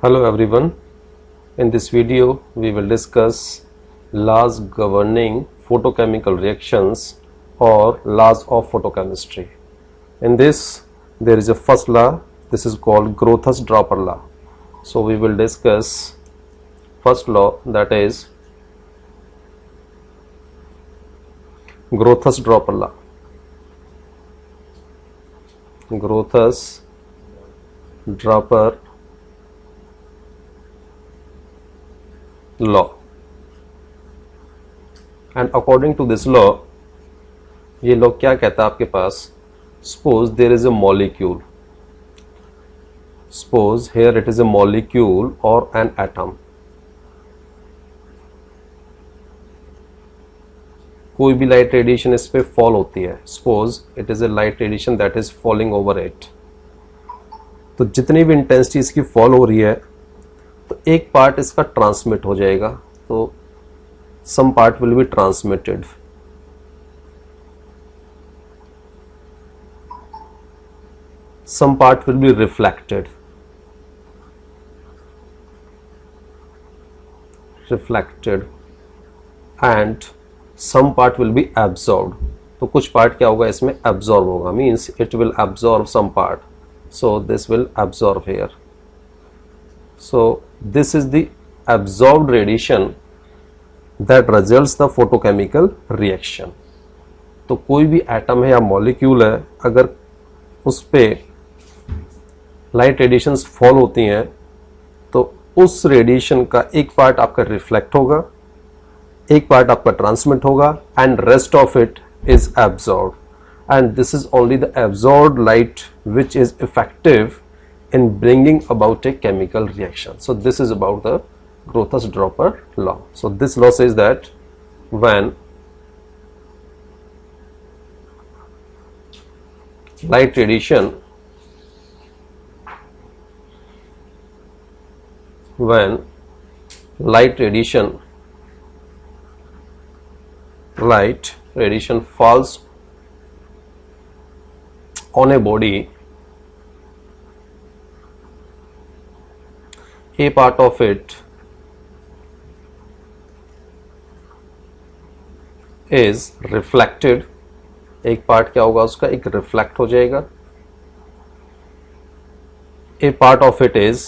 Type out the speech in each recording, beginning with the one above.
Hello everyone. In this video we will discuss laws governing photochemical reactions or laws of photochemistry. In this there is a first law, this is called Grothus-Draper law. So we will discuss first law, that is Grothus-Draper law. Grothus-Draper law, and according to this law, ये law क्या कहता है आपके पास, suppose there is a molecule, suppose here it is a molecule or an atom, कोई भी light radiation इस पे fall होती है, suppose it is a light radiation that is falling over it, तो जितनी भी इंटेंसिटी इसकी फॉल हो रही है तो एक पार्ट इसका ट्रांसमिट हो जाएगा, तो some part will be transmitted, some part will be reflected and some part will be absorbed. तो कुछ पार्ट क्या होगा इसमें absorb होगा, means it will absorb some part, so this will absorb here. So this is the absorbed radiation that results the photochemical reaction. तो कोई भी atom है या मॉलिक्यूल है, अगर उस पे लाइट रेडिएशंस फॉल होती हैं तो उस रेडिएशन का एक पार्ट आपका रिफ्लेक्ट होगा, एक पार्ट आपका ट्रांसमिट होगा, and rest of it is absorbed, and this is only the absorbed light which is effective in bringing about a chemical reaction. So this is about the Grothus-Draper law. So this law says that when light radiation falls on a body, a part of it is reflected, एक part क्या होगा उसका, एक reflect हो जाएगा, a part of it is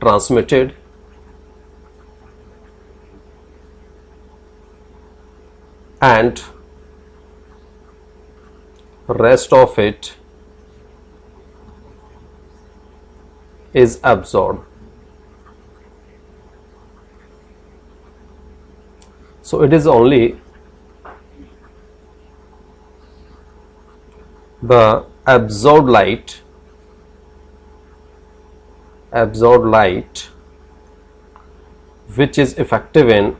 transmitted, and rest of it is absorbed. So it is only the absorbed light which is effective in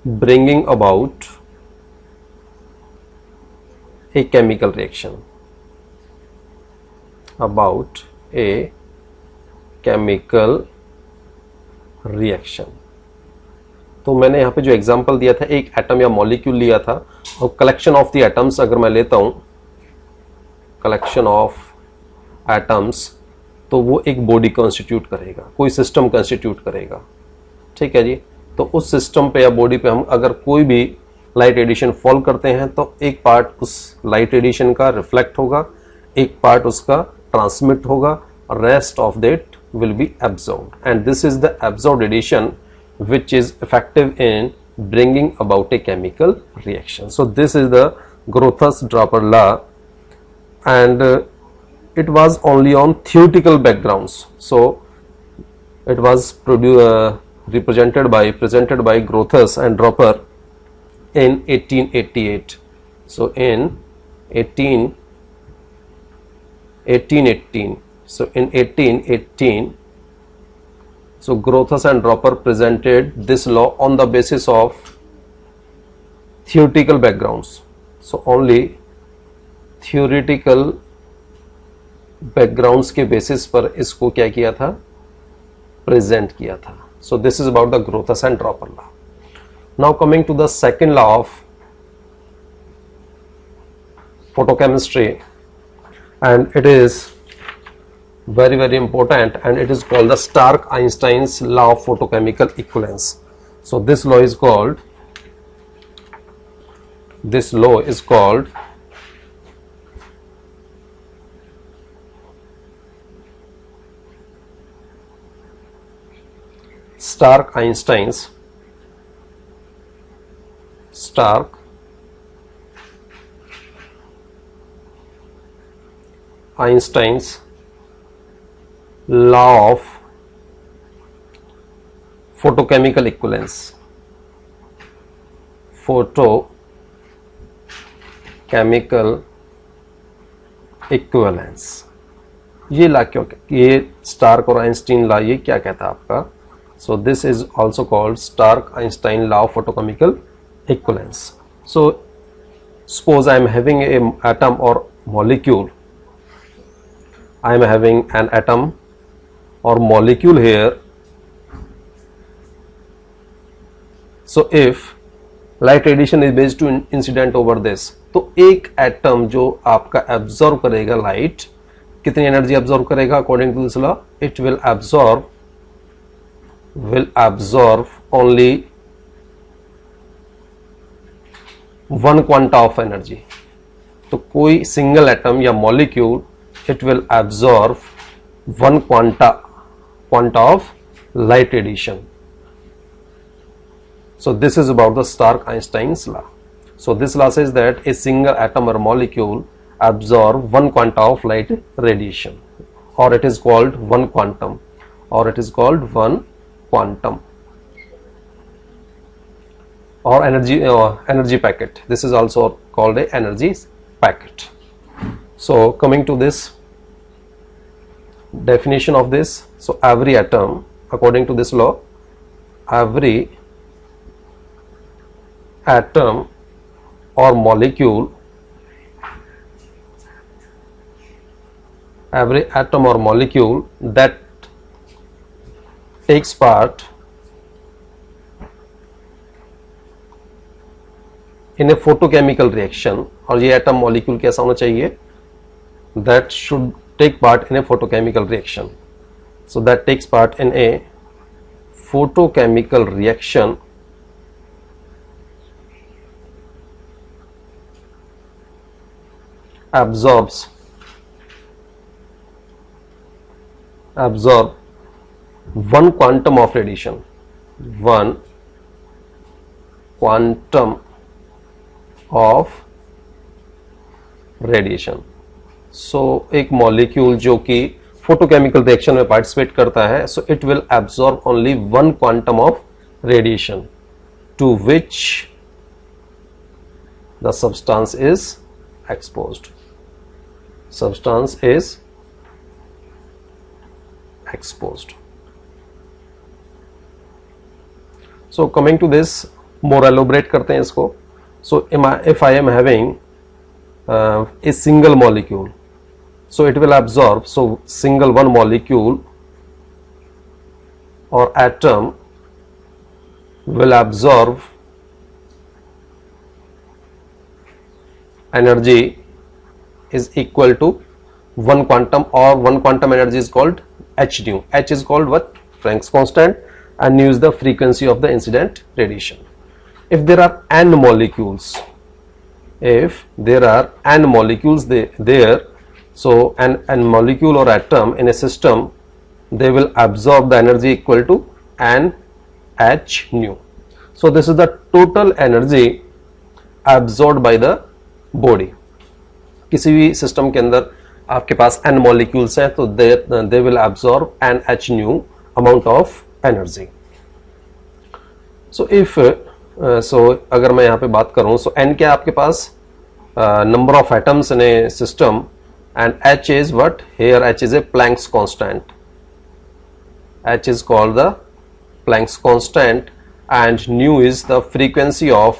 bringing about a chemical reaction, तो मैंने यहाँ पे जो एग्जांपल दिया था, एक एटम या मॉलिक्यूल लिया था, और कलेक्शन ऑफ द एटम्स अगर मैं लेता हूँ, कलेक्शन ऑफ एटम्स, तो वो एक बॉडी कॉन्स्टिट्यूट करेगा, कोई सिस्टम कॉन्स्टिट्यूट करेगा, ठीक है जी। तो उस सिस्टम पे या बॉडी पे हम अगर कोई भी लाइट रेडिएशन फॉल करते हैं तो एक पार्ट उस लाइट रेडिएशन का रिफ्लेक्ट होगा, एक पार्ट उसका ट्रांसमिट होगा, rest of that will be absorbed, and this is the absorbed radiation which is effective in bringing about a chemical reaction. So this is the Grothus-Draper law, and it was only on theoretical backgrounds. So it was presented by Grothus and Draper in 1888. So in 1818, so in 1818, so Grothus and Draper presented this law on the basis of theoretical backgrounds. So only theoretical backgrounds के basis पर इसको क्या किया था, present किया था. So this is about the Grotthuss and Draper law. Now coming to the second law of photochemistry, and it is very very important, and it is called the Stark-Einstein's law of photochemical equivalence. So this law is called Stark-Einstein's law of photochemical equivalence. ये ला क्यों, ये Stark और Einstein ला ये क्या कहता है आपका. So this is also called Stark Einstein law of photochemical equivalence. So suppose I am having a atom or molecule, I am having an atom or molecule here. So if light radiation is based to incident over this, तो एक atom जो आपका absorb करेगा light, कितनी energy absorb करेगा according to this law, it will absorb only one quanta of energy. तो कोई single atom या molecule it will absorb one quanta of light radiation. So this is about the Stark-Einstein's law. So this law says that a single atom or molecule absorb one quanta of light radiation, or it is called one quantum, or energy packet. This is also called a energy packet. So coming to this definition of this, so every atom, according to this law, every atom or molecule that takes part in a photochemical reaction, और ये atom molecule कैसा होना चाहिए, that should take part in a photochemical reaction. So that takes part in a photochemical reaction absorb one quantum of radiation, सो एक molecule जो कि photochemical reaction में participate करता है, so it will absorb only one quantum of radiation to which the substance is exposed. So coming to this, more elaborate करते हैं इसको. So if I am having a single molecule, so it will absorb, so single one molecule or atom will absorb energy is equal to one quantum, or one quantum energy is called h nu. H is called what? Planck's constant, and nu is the frequency of the incident radiation. If there are n molecules, there, so an molecule or atom in a system, they will absorb the energy equal to n h nu. So this is the total energy absorbed by the body. किसी भी system के अंदर आपके पास n molecules हैं, तो they will absorb n h nu amount of energy. So if सो अगर मैं यहाँ पे बात करूँ, सो n क्या आपके पास number of atoms in a system, and h is what, here h is a Planck's constant. h is called the Planck's constant, and nu is the frequency of,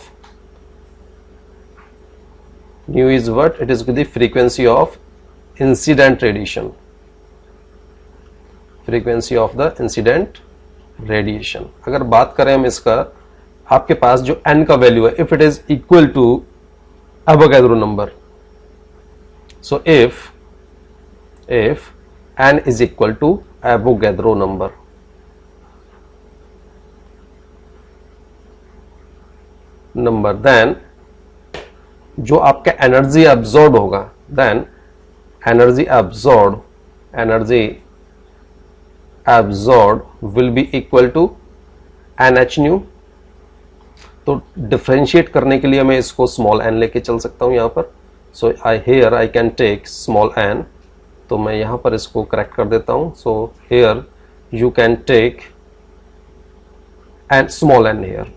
nu is what, it is the frequency of incident radiation, frequency of the incident radiation. अगर बात करें हम इसका, आपके पास जो n का value है, if it is equal to Avogadro number, so if n is equal to Avogadro number, then जो आपका एनर्जी एब्जॉर्ब होगा, then energy absorb will be equal to NH nu. तो डिफरेंशिएट करने के लिए मैं इसको स्मॉल n लेके चल सकता हूं यहां पर। So I can take small n, तो मैं यहां पर इसको करेक्ट कर देता हूं। So here you can take and small n here.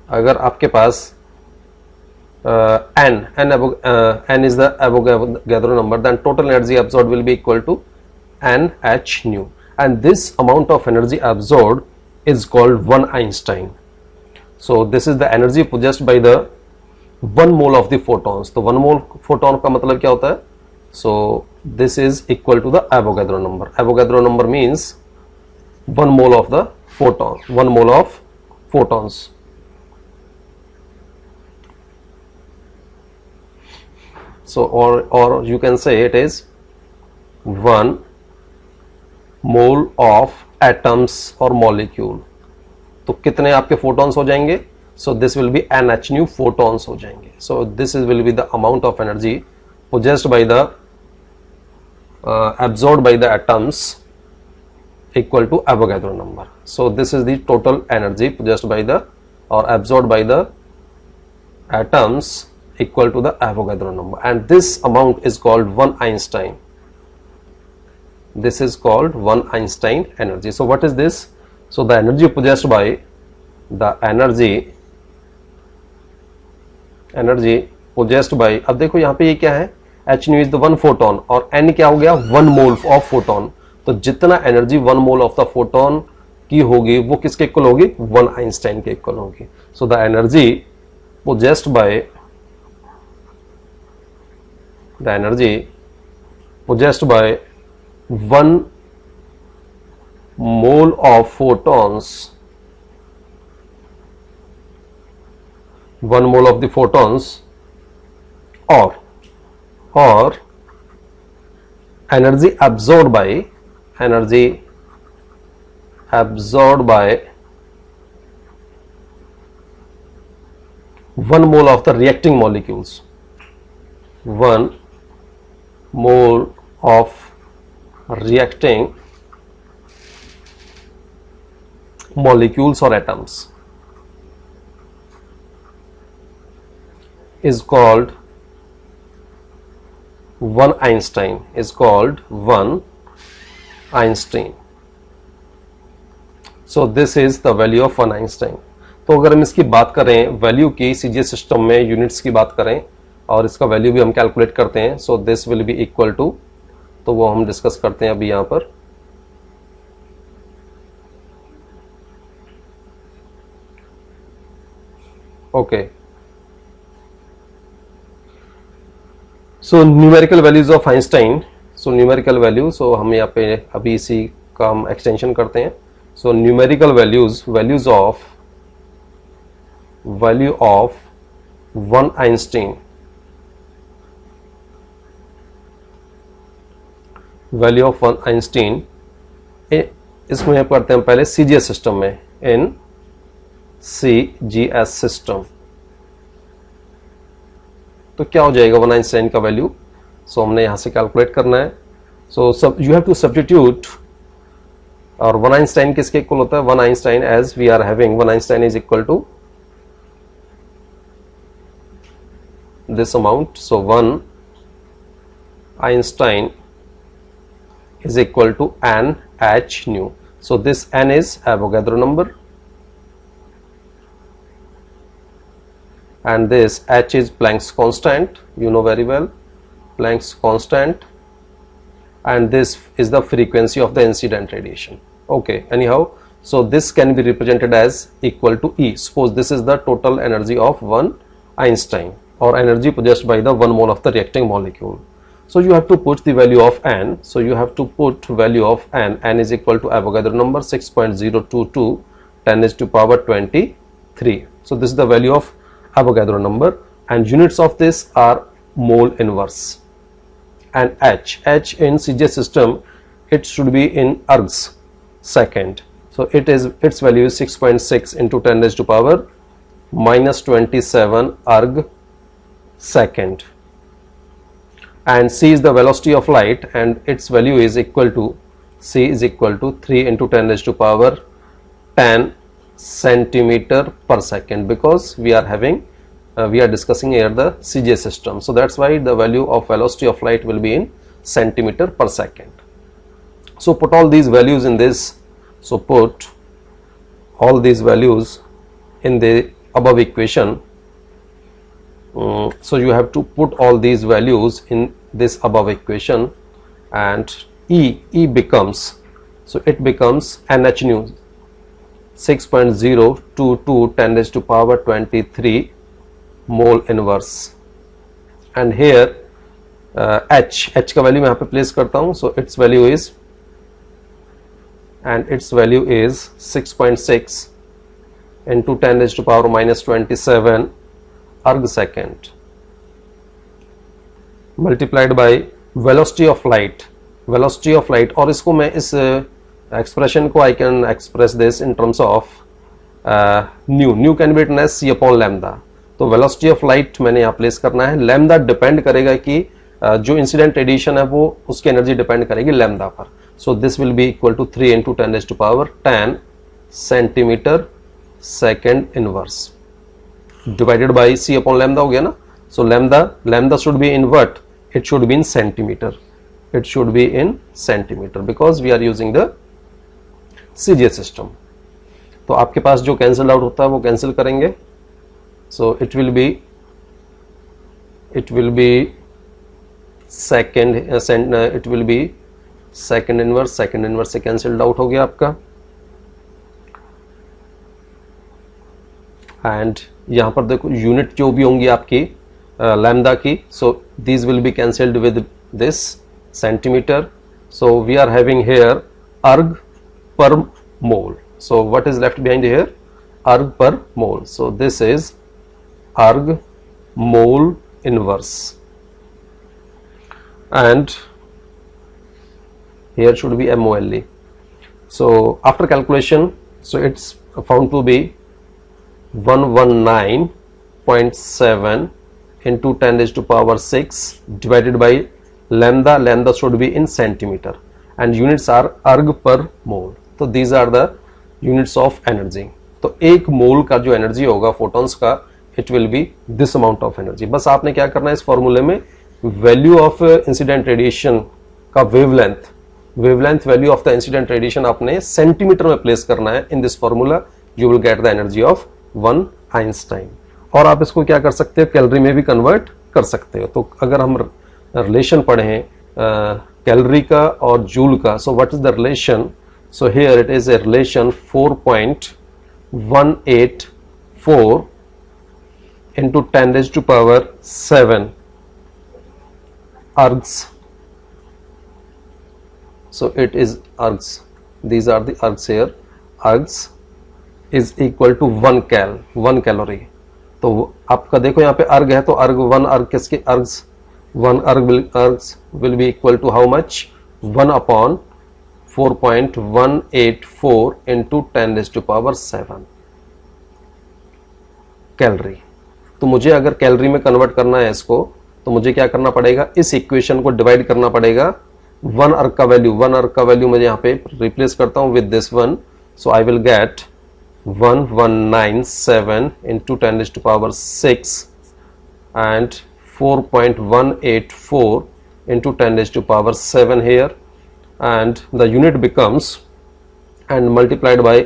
अगर आपके पास n is the Avogadro number, then total energy absorbed will be equal to NH nu, and this amount of energy absorbed is called 1 Einstein. So this is the energy possessed by the 1 mole of the photons. तो 1 mole photon का मतलब क्या होता है? So this is equal to the Avogadro number. Avogadro number means 1 mole of the photon, 1 mole of photons. So or you can say it is 1 mole of atoms or molecule. तो कितने आपके photons हो जाएंगे? So this will be NH nu photons हो जाएंगे. So this will be the amount of energy possessed by the absorbed by the atoms equal to Avogadro number. So this is the total energy possessed by the or absorbed by the atoms equal to the Avogadro number, and this amount is called 1 Einstein. This is called 1 Einstein energy. So what is this? So the energy possessed by अब देखो यहाँ पे ये क्या है, H nu is the 1 photon और N क्या हो गया, 1 mole of photon। तो जितना energy 1 mole of the photon की होगी वो किसके इक्वल होगी, 1 Einstein के इक्वल होगी। So the energy possessed by 1 mole of photons, 1 mole of the photons, or energy absorbed by 1 mole of the reacting molecules, 1 mole of reacting molecules or atoms is called 1 Einstein, So this is the value of 1 Einstein. तो अगर हम इसकी बात करें value की, CGS system में units की बात करें और इसका वैल्यू भी हम कैलकुलेट करते हैं। So this will be equal to, तो वो हम डिस्कस करते हैं अभी यहां पर। Okay, so numerical values of Einstein. So numerical value, so हम यहाँ पे अभी इसी का हम एक्सटेंशन करते हैं। सो numerical values of 1 Einstein, value of 1 Einstein, इसमें हम करते हैं पहले सीजीएस सिस्टम में, इन सीजीएस सिस्टम। तो क्या हो जाएगा 1 Einstein का वैल्यू? सो हमने यहां से कैलकुलेट करना है। So you have to substitute, और 1 Einstein किसके इक्वल होता है? 1 Einstein, as we are having 1 Einstein is equal to this amount. So 1 Einstein is equal to NH nu. So this N is Avogadro number and this H is Planck's constant, you know very well, Planck's constant, and this is the frequency of the incident radiation. Okay, anyhow, so this can be represented as equal to E. Suppose this is the total energy of 1 Einstein. or energy possessed by the 1 mole of the reacting molecule. So you have to put the value of n. So you have to put value of n. N is equal to Avogadro number 6.022 10 raised to power 23. So this is the value of Avogadro number, and units of this are mole inverse. And H in CJ system, it should be in ergs second. So its value is 6.6 into 10 raised to power minus 27 erg second. And C is the velocity of light, and its value is equal to, C is equal to 3 into 10 raised to power 10 centimeter per second, because we are having we are discussing here the CJ system. So that's why the value of velocity of light will be in centimeter per second. So put all these values in this. So put all these values in the above equation. So you have to put all these values in this above equation, and E becomes, so it becomes NH nu 6.022 10 raised to power 23 mole inverse. And here H का value मैं यहाँ पे place करता हूँ. So its value is, and its value is 6.6 into 10 raised to power minus 27 erg second multiplied by velocity of light. Velocity of light, और इसको मैं इस expression को I can express this in terms of nu can be written as C upon lambda. तो velocity of light मैंने यहाँ place करना है. लैम्डा डिपेंड करेगा कि जो इंसिडेंट रेडिएशन है वो उसकी एनर्जी डिपेंड करेगी लैम्डा पर. So this will be equal to 3 into 10 raised to power 10 centimetre second inverse divided by C upon lambda हो गया ना. So lambda should be in what, it should be in centimetre, it should be in centimetre because we are using the CJ system. तो आपके पास जो cancel out होता है वो cancel करेंगे. So it will be second it will be second inverse से cancelled out हो गया आपका. And यहाँ पर देखो यूनिट जो भी होंगी आपकी लैम्डा की, so these will be cancelled with this centimeter. So we are having here erg per mole. So what is left behind here? Erg per mole. So this is erg mole inverse, and here should be MOLE. So after calculation, so it's found to be 119.7 into 10 raised to power 6 divided by lambda should be in centimeter, and units are erg per mole. So these are the units of energy. तो एक मोल का जो energy होगा photons का, it will B this amount of energy. बस आपने क्या करना है इस फॉर्मूले में वैल्यू ऑफ इंसिडेंट रेडिएशन का wavelength value of the incident radiation आपने सेंटीमीटर में प्लेस करना है. In this formula you will get the energy of 1 Einstein. और आप इसको क्या कर सकते हो, कैलोरी में भी कन्वर्ट कर सकते हो. तो अगर हम रिलेशन पढ़ें कैलोरी का और जूल का, सो what is the relation? So here it is a relation 4.184 into 10 raised to power 7 ergs. So it is ergs, these are the ergs here. Ergs is equal to 1 calorie. तो आपका देखो यहाँ पे erg है, तो erg 1 erg किसके ergs 1 ergs will be equal to how much? 1 upon 4.184 into 10 raised to power 7 calorie. तो मुझे अगर कैलोरी में कन्वर्ट करना है इसको, तो मुझे क्या करना पड़ेगा, इस इक्वेशन को डिवाइड करना पड़ेगा. 1 अर्ग का वैल्यू मैं यहाँ पे रिप्लेस करता हूँ with this one. So I will get 1197 into 10 raised to power 6 and 4.184 into 10 raised to power 7 here, and the unit becomes and multiplied by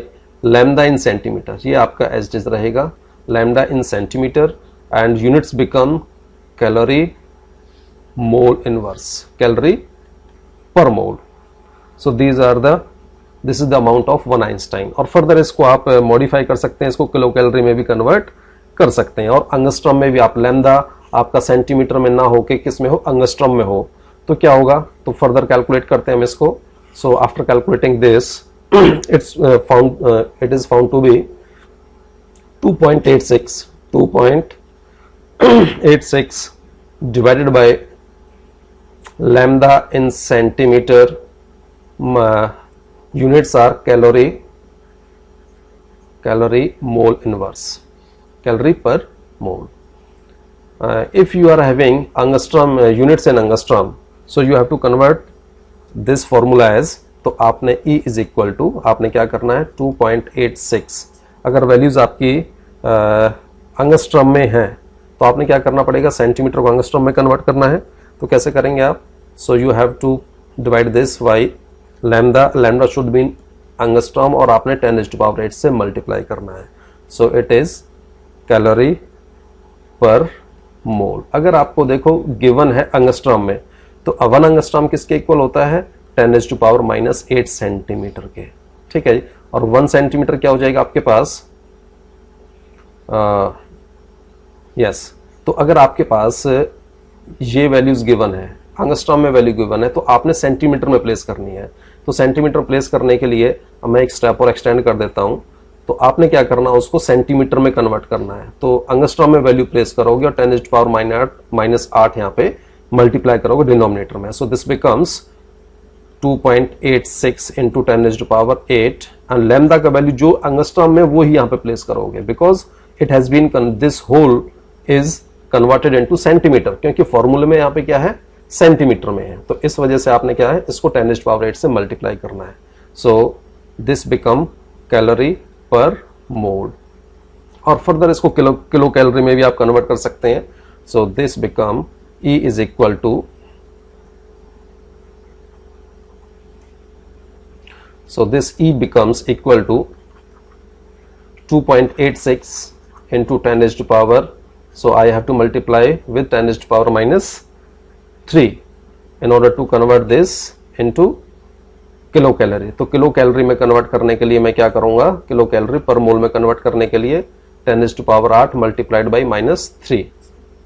lambda in centimeter. ये आपका एज इट इज रहेगा lambda in centimeter, and units become calorie mole inverse, calorie per mole. So this is the amount of 1 Einstein. और further इसको आप modify कर सकते हैं, इसको किलो कैलोरी में भी कन्वर्ट कर सकते हैं, और अंगस्ट्रॉम में भी आप लैम्डा आपका सेंटीमीटर में ना हो के किस में हो, एंगस्ट्रॉम में हो, तो क्या होगा, तो फर्दर कैलकुलेट करते हैं हम इसको. So after calculating this it is found to be 2.86 divided by lambda in centimeter. Units are calorie mole inverse, calorie per mole. If you are having angstrom units in angstrom, so you have to convert this formula as, तो आपने E is equal to, आपने क्या करना है 2.86. अगर values आपकी angstrom में है तो आपने क्या करना पड़ेगा, सेंटीमीटर को अंगस्ट्रम में कन्वर्ट करना है. तो कैसे करेंगे आप, so you have to divide this by lambda should be in angstrom और आपने 10⁸ से मल्टीप्लाई करना है. सो इट इज कैलोरी पर मोल. अगर आपको देखो गिवन है अंगस्ट्रम में, तो 1 अंगस्ट्रम किसके इक्वल होता है, 10⁻⁸ सेंटीमीटर के. ठीक है जी. और 1 सेंटीमीटर क्या हो जाएगा आपके पास, यस. तो अगर आपके पास ये वैल्यूज गिवन है, अंगस्ट्रॉम में वैल्यू गिवन है, तो आपने सेंटीमीटर में प्लेस करनी है. तो सेंटीमीटर प्लेस करने के लिए मैं एक स्टेप और एक्सटेंड कर देता हूं. तो आपने क्या करना, उसको सेंटीमीटर में कन्वर्ट करना है. तो अंगस्ट्रॉम में वैल्यू प्लेस करोगे और 10⁻⁻8 यहाँ पे मल्टीप्लाई करोगे डिनोमिनेटर में. So this becomes 2.86 into 10⁸ and lambda का वैल्यू जो अंगस्ट्रॉम में वो ही यहाँ पे प्लेस करोगे, because it has been, this whole is converted into centimetre, क्योंकि फॉर्मूले में यहाँ पे क्या है, सेंटीमीटर में है. तो इस वजह से आपने क्या है, इसको 10⁸ से मल्टीप्लाई करना है. सो दिस बिकम कैलोरी पर मोल. और फर्दर इसको किलो कैलोरी में भी आप कन्वर्ट कर सकते हैं. So this become E is equal to, so this E becomes equal to 2.86 into 10⁻, so I have to multiply with 10⁻⁻3 in order to convert this into kilo calorie. तो kilo calorie में convert करने के लिए मैं क्या करूंगा, kilo calorie पर मोल में कन्वर्ट करने के लिए 10⁸ multiplied by -3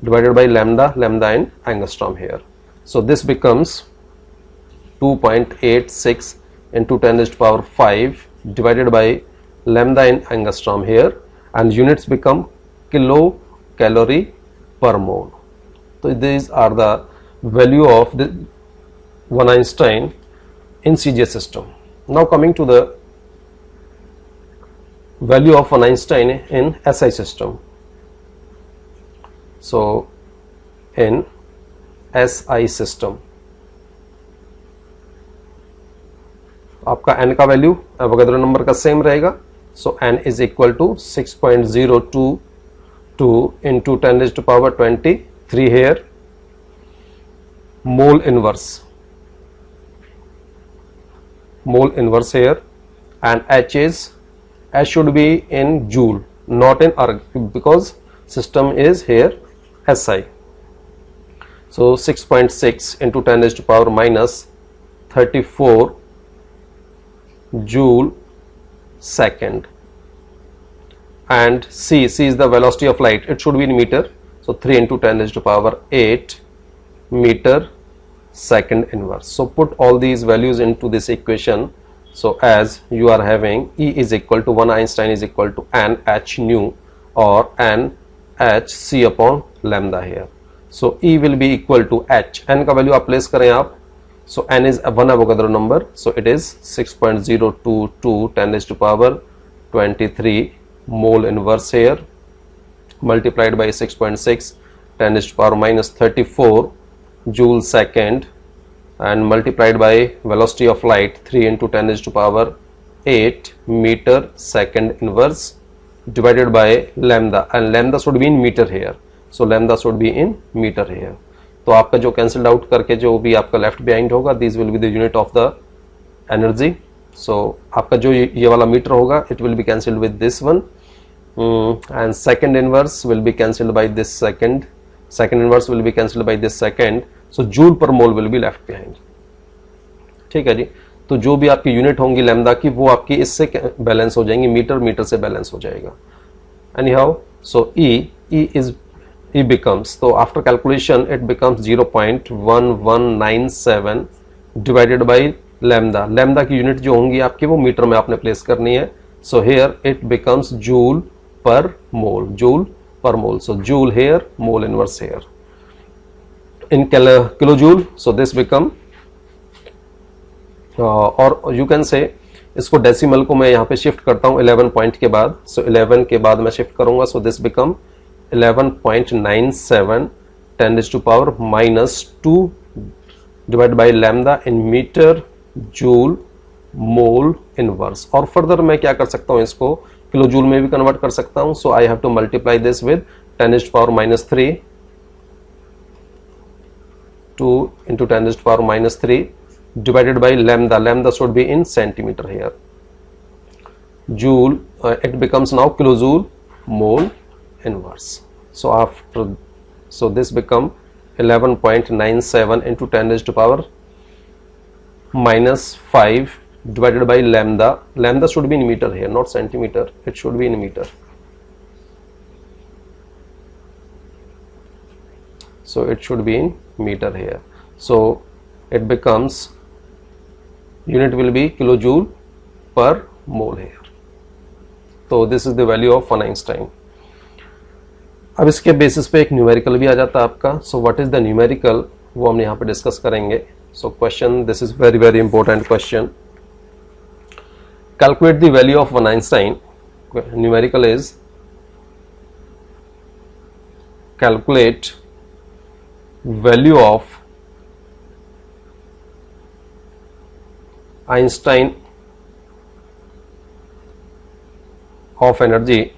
divided by lambda in angstrom here. So this becomes 2.86 into 10⁵ divided by lambda in angstrom here, and units become kilo calorie per mole. So these are the value of the von Einstein in CGS system. Now coming to the value of von Einstein in SI system. So in SI system आपका n का value Avogadro number का same रहेगा. So n is equal to 6.022 into 10⁻23 here mole inverse here, and h should be in joule, not in arg, because system is here SI. So 6.6 into 10⁻⁻34 joule second, and c is the velocity of light, it should be in meter. So 3 into 10⁸ meter second inverse. So put all these values into this equation. So as you are having E is equal to 1 Einstein is equal to n h nu or n h c upon lambda here. So E will be equal to h, n का value आप place करें आप. So n is 1 Avogadro number, so it is 6.022 10⁻23 mole inverse here multiplied by 6.6 10⁻⁻34 joule second, and multiplied by velocity of light 3 into 10⁸ meter second inverse divided by lambda, and lambda should be in meter here. So lambda should be in meter here. तो आपका जो cancelled out करके जो भी आपका left behind होगा, this will be the unit of the energy. So आपका जो ये वाला मीटर होगा, it will be cancelled with this one, and second inverse will be cancelled by this second inverse will be cancelled by this second. So joule per mole will be left behind. ठीक है जी. तो जो भी आपकी unit होंगी lambda की, वो आपकी इससे बैलेंस हो जाएंगी, मीटर से बैलेंस हो जाएगा. Any how, so E is it becomes, so after calculation it becomes 0.1197 divided by lambda. lambda की यूनिट जो होंगी आपकी वो मीटर में आपने प्लेस करनी है. so here it becomes joule per mole, joule per mole. so joule here, mole inverse here in kilojoule. so this become और you can say इसको डेसिमल को मैं यहाँ पे शिफ्ट करता हूँ 11 पॉइंट के बाद. so 11 के बाद मैं शिफ्ट करूंगा. so this become 11.97 10 raised to power minus 2 divided by lambda in meter joule mole inverse. और फर्दर मैं क्या कर सकता हूँ, इसको किलो जूल में भी कन्वर्ट कर सकता हूँ. so I have to multiply this with 10 raised to power minus 3 2 into 10 raised to power minus 3 divided by lambda. lambda should be in centimeter here. joule it becomes now kilojoule mole inverse. so after, so this become 11.97 into 10 raised to power minus 5 divided by lambda. lambda should be in meter here, not centimeter. it should be in meter. so it should be in meter here. so it becomes, unit will be kilojoule per mole here. so this is the value of von Einstein. अब इसके basis पे एक numerical भी आ जाता है आपका. सो what is the numerical, वो हम यहाँ पे डिस्कस करेंगे. So question, this is very very important question. Calculate the value of von Einstein. Numerical is calculate value of Einstein of energy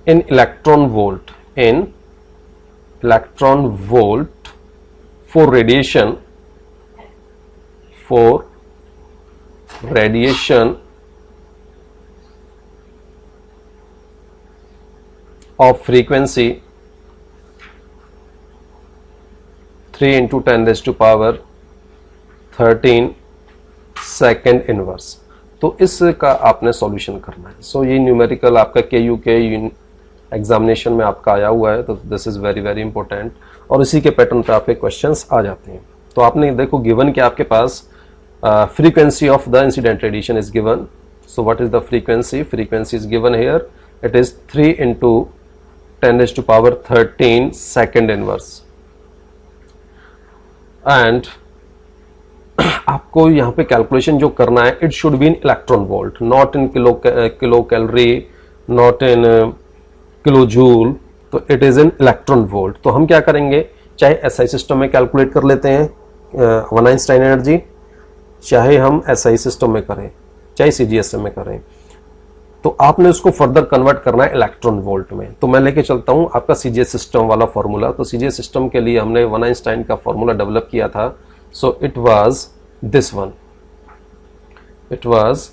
in electron volt, in electron volt for radiation of frequency 3 into 10 raised to power 13 second inverse. तो इसका आपने solution करना है. सो ये numerical आपका KU के examination में आपका आया हुआ है. तो this is very very important और इसी के पैटर्न पे आपके क्वेश्चंस आ जाते हैं. तो आपने देखो गिवन कि आपके पास frequency of the incident radiation is given. So what is the frequency? Frequency is given here. It is 3 into 10 raised to power 13 second inverse. And आपको यहाँ पे कैलकुलेशन जो करना है, it should be in electron volt, not in kilo calorie, not in kilo joule. तो it is in electron volt. तो हम क्या करेंगे, चाहे SI सिस्टम में कैलकुलेट कर लेते हैं von Einstein एनर्जी, चाहे हम SI सिस्टम में करें, चाहे CGSM में करें. तो आपने उसको फर्दर कन्वर्ट करना है इलेक्ट्रॉन वोल्ट में. तो मैं लेके चलता हूं आपका CGS सिस्टम वाला फॉर्मूला. तो CGS सिस्टम के लिए हमने von Einstein का फॉर्मूला डेवलप किया था. So it was this one. It was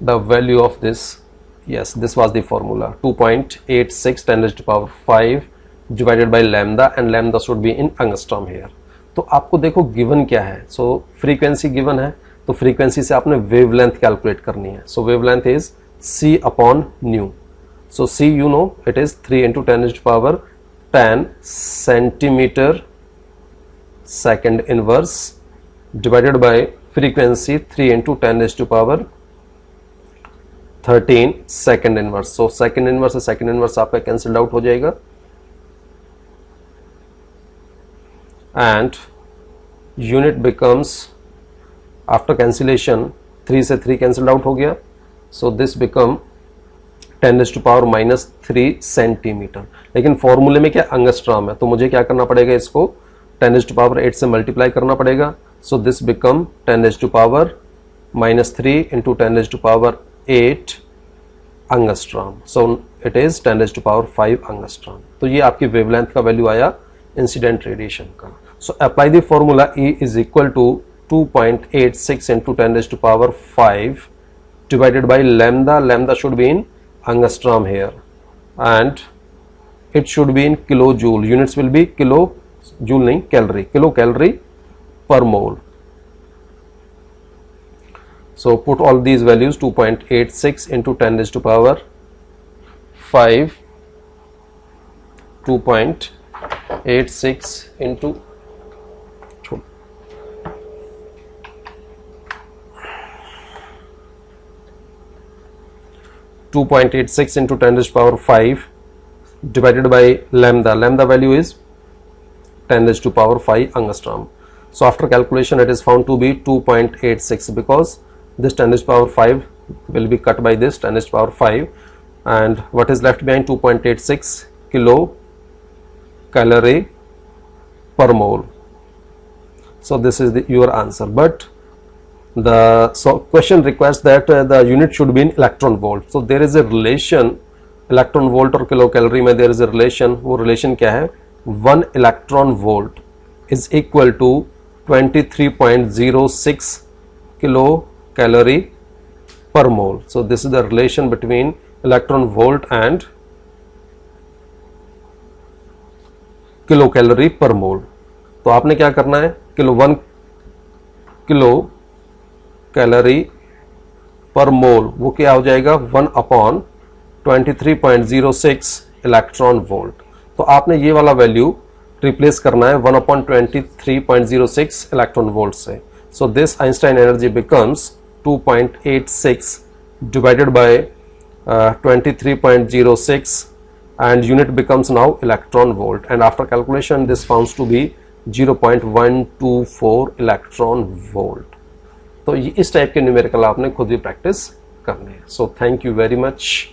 the value of this. Yes, this was the formula. 2.86 10 raised to power 5 divided by lambda, and lambda should be in angstrom here. तो आपको देखो given क्या है. So frequency given है, तो frequency से आपने wavelength calculate करनी है. So wavelength is C upon nu. So C you know it is 3 into 10 raised to power 10 centimeter second inverse divided by frequency 3 into 10 raised to power 13 second inverse. So second inverse से second inverse आपका cancelled out हो जाएगा, and unit becomes, after cancellation 3 से 3 cancelled out हो गया. So this become 10 raised to power minus 3 centimetre. लेकिन फॉर्मूले में क्या अंगस्ट्रॉम है, तो मुझे क्या करना पड़ेगा, इसको 10 raised to power 8 से मल्टीप्लाई करना पड़ेगा. सो this become 10 raised to power minus 3 into 10 raised to power 8 angstrom. So it is 10 raised to power 5 angstrom. तो ये आपकी वेवलेंथ का वैल्यू आया इंसिडेंट रेडिएशन का. So apply the formula E is equal to 2.86 into 10 raised to power 5 divided by lambda. Lambda should be in angstrom here, and it should be in kilojoule. Units will be kilo joule नहीं calorie, kilo calorie पर मोल. So put all these values, 2.86 into 10 raised to power 5, 2.86 into 2.86 into 10 raised to power 5 divided by lambda. Lambda value is 10 raised to power 5 angstrom. So after calculation it is found to be 2.86 because this 10 raised to power 5 will be cut by this 10 raised to power 5, and what is left behind 2.86 kilo calorie per mole. So this is your answer. But the question requests that the unit should be in electron volt. So there is a relation, electron volt और kilo calorie में there is a relation. वो relation क्या है? 1 electron volt is equal to 23.06 kilo calorie per mole. So this is the relation between electron volt and kilo calorie पर मोल. तो आपने क्या करना है, 1 किलो कैलोरी पर मोल वो क्या हो जाएगा 1/23.06 इलेक्ट्रॉन वोल्ट. तो आपने ये वाला वैल्यू रिप्लेस करना है 1/23.06 इलेक्ट्रॉन वोल्ट से. So this Einstein energy becomes 2.86 divided by 23.06 and unit becomes now electron volt, and after calculation this found to be 0.124 electron volt. तो इस टाइप के न्यूमेरिकल आपने खुद भी प्रैक्टिस करने हैं. So thank you very much.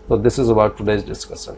So this is about today's discussion.